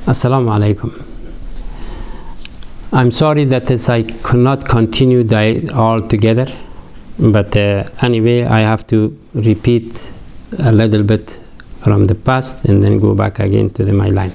Assalamu alaikum. I'm sorry that I could not continue all together, but anyway, I have to repeat a little bit from the past and then go back again to my line.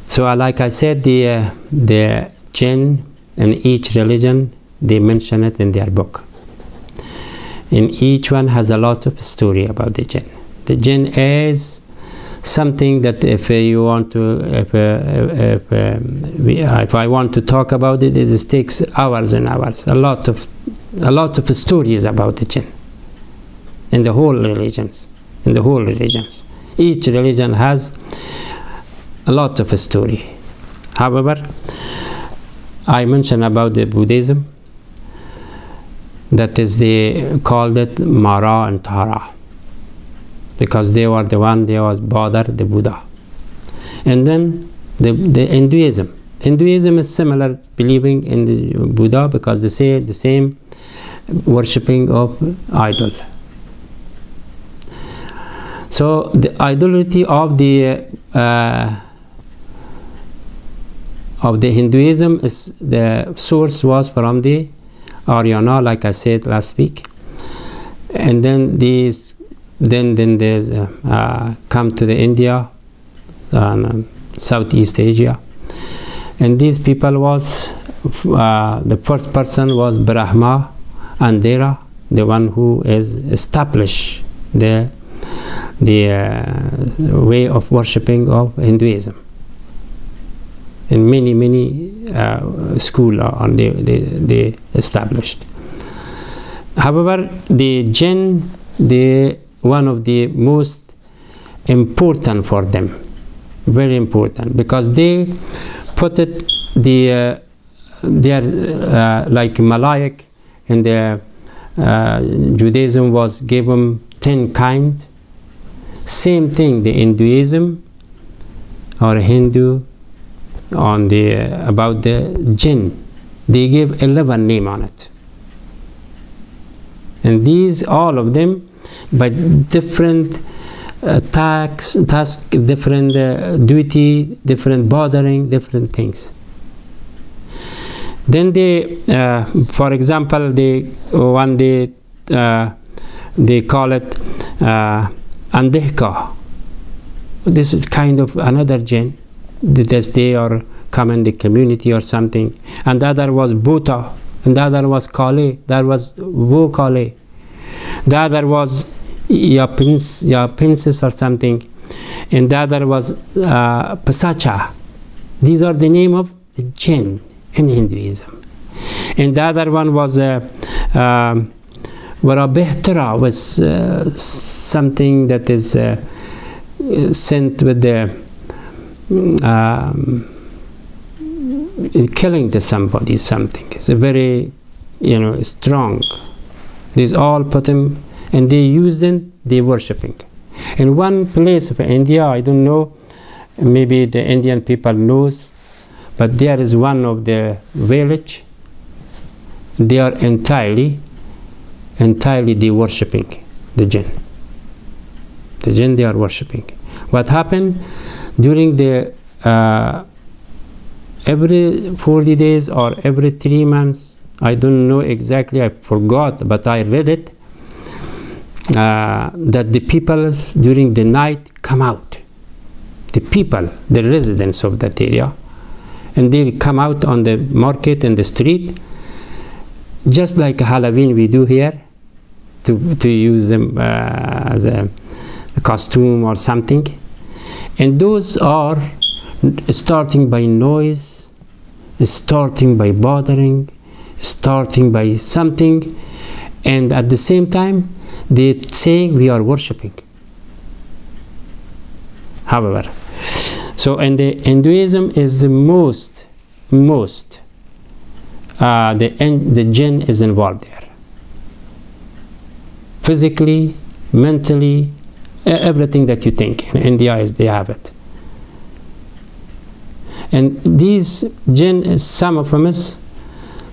So like I said, the jinn in each religion, they mention it in their book. And each one has a lot of story about the jinn. The jinn is something that if you want to, if I want to talk about it, it takes hours and hours. A lot of stories about the jinn in the whole religions. Each religion has a lot of story. However, I mentioned about the Buddhism. That is, they called it Mara and Tara, because they were the one, they was bothered the Buddha. And then the Hinduism. Hinduism is similar, believing in the Buddha, because they say the same worshipping of idol. So the idolatry of the Hinduism is, the source was from the Aryana, like I said last week, and then there's come to the India and Southeast Asia, and these people was the first person was Brahma Andhera, the one who is established the way of worshipping of Hinduism. And many schools they established. However, the jinn, one of the most important for them, very important, because they put it they are like Malayak in the Judaism was given 10 kind. Same thing, the Hinduism or Hindu on about the jinn, they give 11 name on it, and these all of them by different task, different duty, different bothering, different things. Then they, for example, they call it Andehka. This is kind of another jinn. That they are come in the community or something, and the other was Bhuta, and the other was Kale, that was Wo Kale, the other was Yapinsis or something, and the other was Pasacha. These are the name of the jinn in Hinduism. And the other one was Varabehtara, was something that is sent with the killing somebody, something. It's a very, strong. These all put them, and they use them, they worshipping. In one place of India, I don't know, maybe the Indian people knows, but there is one of the village, they are entirely they worshipping the jinn. The jinn they are worshipping. What happened? During the every 40 days or every 3 months, I don't know exactly, I forgot, but I read it, that the peoples during the night come out. The people, the residents of that area, and they come out on the market and the street, just like Halloween we do here, to use them as a costume or something. And those are starting by noise, starting by bothering, starting by something, and at the same time they saying we are worshipping. However, so and the Hinduism is the most the jinn is involved there, physically, mentally, everything that you think. In India is they have it. And these jinn, some of them is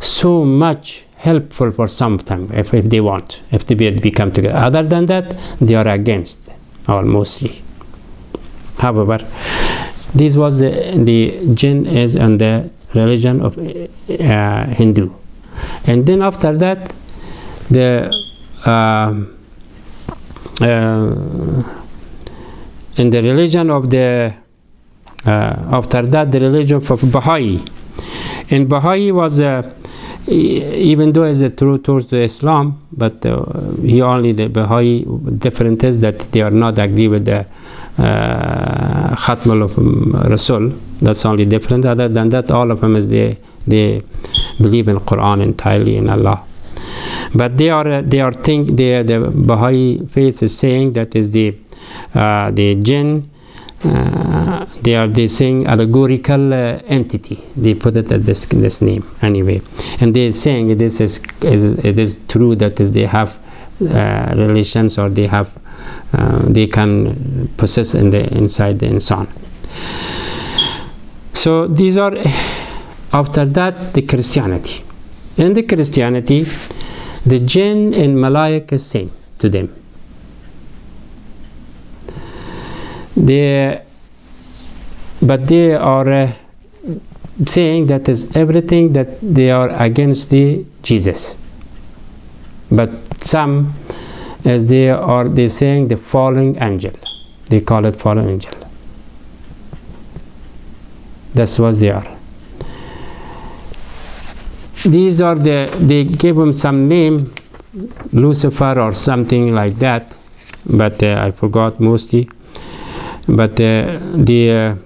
so much helpful for some time if they want, if they become together. Other than that, they are against, or mostly. However, This was the jinn is in the religion of Hindu. And then after that, in the religion of the after that, the religion of Baha'i. And Baha'i was even though it's a true towards the Islam, but he only the Baha'i different is that they are not agree with the Khatmal of Rasul. That's only different. Other than that, all of them is they believe in Quran entirely, in Allah. But the Baha'i faith is saying that is the jinn. They saying allegorical entity. They put it at this name anyway, and they're saying it is true that is they have relations, or they have they can possess inside the insan. So these are after that the Christianity. In the Christianity, the jinn and malaik is same to them. But they are saying that is everything that they are against the Jesus. But some, as they saying the fallen angel, they call it fallen angel. That's what they are. These are they gave them some name, Lucifer or something like that, but I forgot mostly. But the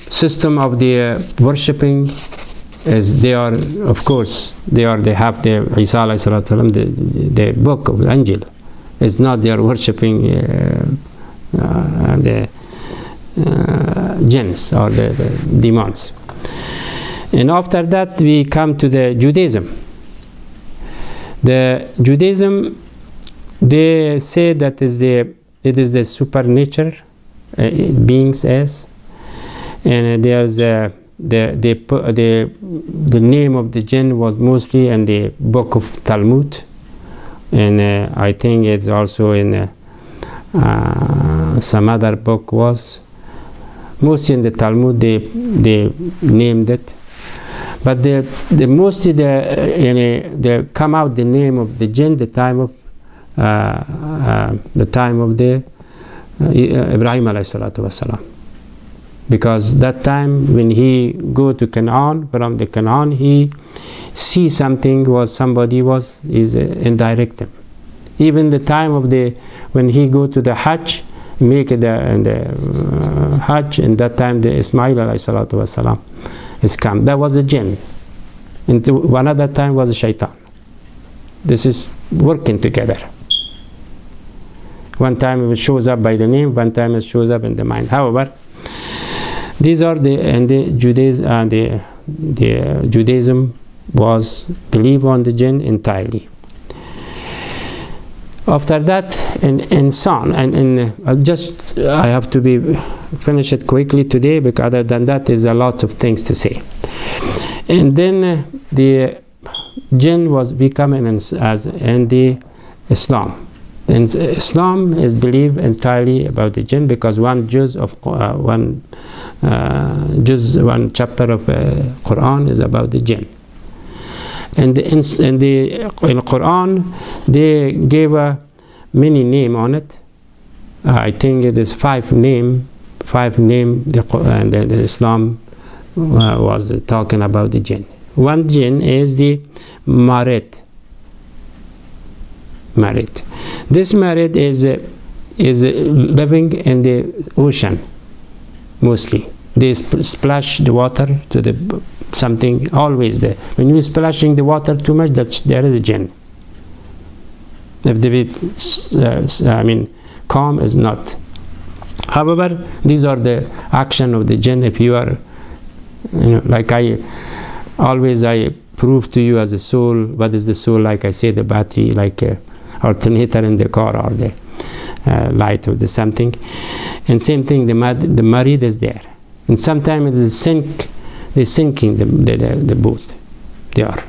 system of the worshipping is they are, of course, they have the Isa alayhi salatu wasalam, the book of angel. It's not they are worshipping the jinns or the demons. And after that we come to the Judaism. The Judaism, they say that it is the supernatural beings as, and there's the name of the jinn was mostly in the book of Talmud, and I think it's also in some other book was mostly in the Talmud. They named it, but the mostly they come out the name of the jinn the time of the Ibrahim alayhi salatu wasalam, because that time when he go to Canaan, from the Canaan he see something was somebody was is indirect him. Even the time of when he go to the Hajj, make the Hajj, and that time the Ismail alayhi salatu wasalam is come. That was a jinn. And another time was a shaitan. This is working together. One time it shows up by the name, one time it shows up in the mind. However, these are the Judaism was believe on the jinn entirely. After that, in Son, I have to finish it quickly today, because other than that, there's a lot of things to say. And then the jinn was becoming as in the Islam. And Islam is believed entirely about the jinn, because one chapter of Quran is about the jinn. And in Quran they gave many name on it. I think it is five name. The Islam was talking about the jinn. One jinn is the marid. This marid is living in the ocean mostly. They splash the water to the something always there. When you're splashing the water too much, there is a jinn. If the calm is not. However, these are the action of the jinn. If you are, like I prove to you as a soul. What is the soul? Like I say, the battery, like alternator in the car, or the light of the something. And same thing, the marid is there. And sometimes it is sinking the boat. They are.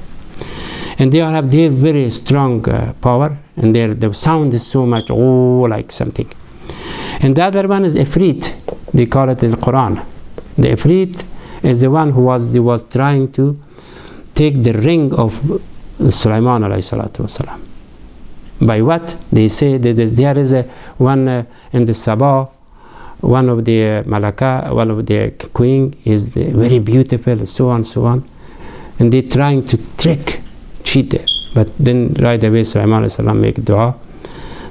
And they have very strong power, and the sound is so much, like something. And the other one is Ifrit. They call it in the Quran. The Ifrit is the one who was trying to take the ring of Sulaiman alayhi salatu wasalam. By what? They say that there is a one in the Sabah, one of the Malaka, one of the queen is very beautiful, so on, so on. And they're trying to cheat her. But then right away Sulaiman alayhi salam make dua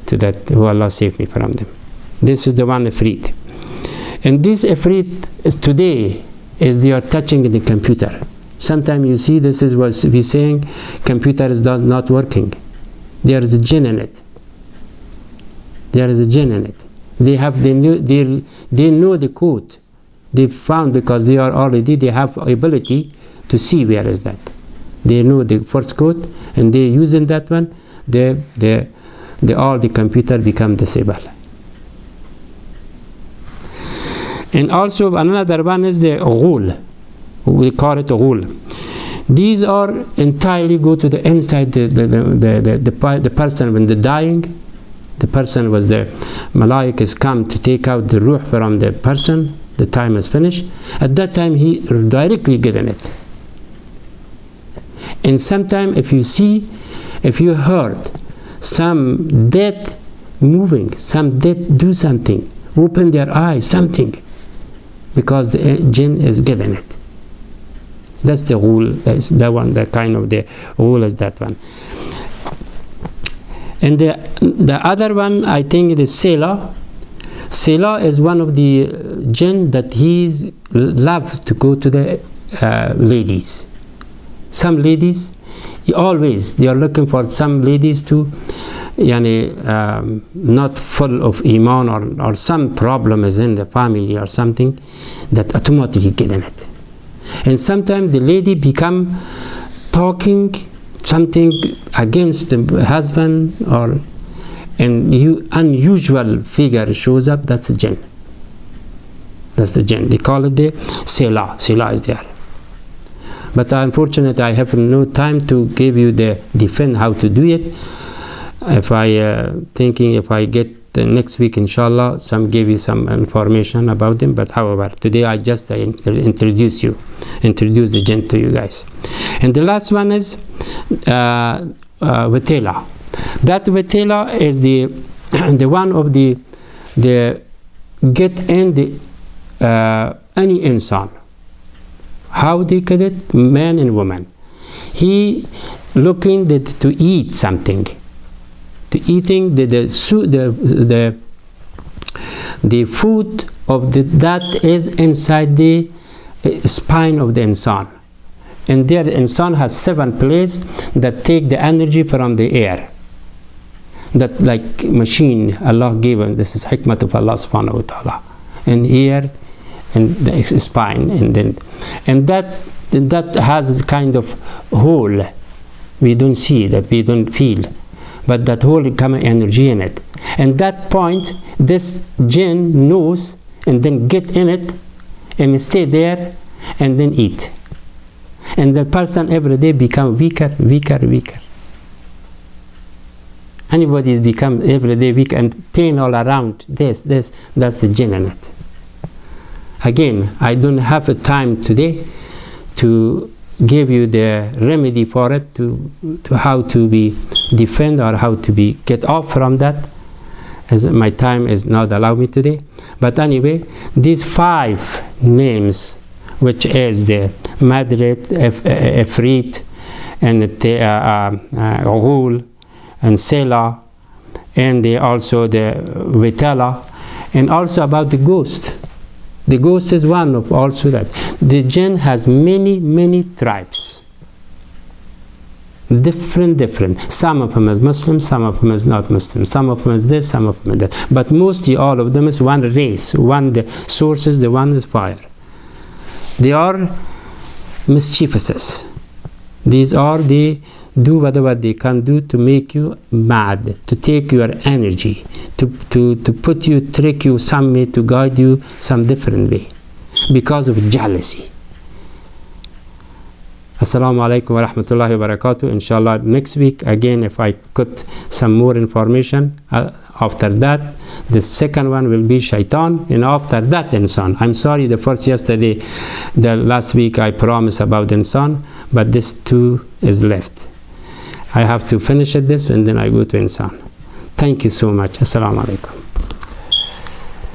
to that, oh Allah save me from them. This is the one Ifrit. And this Ifrit is today is they are touching the computer. Sometimes you see this is what we're saying, computer is not working. There is a jinn in it. There is a jinn in it. They know the code. They found, because they have ability to see where is that. They know the first code and they using that one. All the computer become disabled. And also another one is the ghul. We call it a ghul. These are entirely go to the inside the person when they're dying. The person was the malaik is come to take out the ruh from the person. The time is finished. At that time he directly get in it. And sometimes if you heard some dead moving, some dead do something, open their eyes, something, because the jinn is getting it. That's the rule. That's the one. The kind of the rule is that one. And the other one, I think, is Sela. Sela is one of the jinn that he's love to go to the ladies. Some ladies, always they are looking for some ladies to, not full of iman or some problem is in the family or something, that automatically get in it. And sometimes the lady become talking something against the husband, or an unusual figure shows up. That's a jinn. That's the jinn. They call it the Sela. Sela is there. But unfortunately, I have no time to give you the defend how to do it. If I get the next week, inshallah, give you some information about them. But however, today I just introduce the jinn to you guys. And the last one is Vetela. That Vetela is the one of the get in the any insan. How they get it? Man and woman. He looking to eat something. To eating the food of that is inside the spine of the insan, and there the insan has 7 places that take the energy from the air. That like machine Allah given. This is hikmat of Allah subhanahu wa ta'ala. And here, and the spine, and that has kind of hole. We don't see that, we don't feel. But that whole common energy in it, and that point this jinn knows, and then get in it and stay there and then eat, and the person every day become weaker. Anybody is become every day weak and pain all around. That's the jinn in it. Again, I don't have a time today to give you the remedy for it, to how to be defend or how to be get off from that, as my time is not allow me today. But anyway, these 5 names, which is the Madrid, Ifrit, and Ghul, and Sela, and also the Vetala, and also about the ghost. The ghost is one of also that. The jinn has many tribes. Different. Some of them is Muslim, some of them is not Muslim, some of them is this, some of them is that. But mostly all of them is one race. The source is the one is fire. They are mischievous. These are they do whatever they can do to make you mad, to take your energy, to put you, trick you some way, to guide you some different way, because of jealousy. Assalamu alaikum wa rahmatullahi wa barakatuh. Inshallah, next week again, if I put some more information, after that, the second one will be shaitan, and after that, insan. I'm sorry, the last week I promised about insan, but this 2 is left. I have to finish this and then I go to insan. Thank you so much. Assalamu alaikum.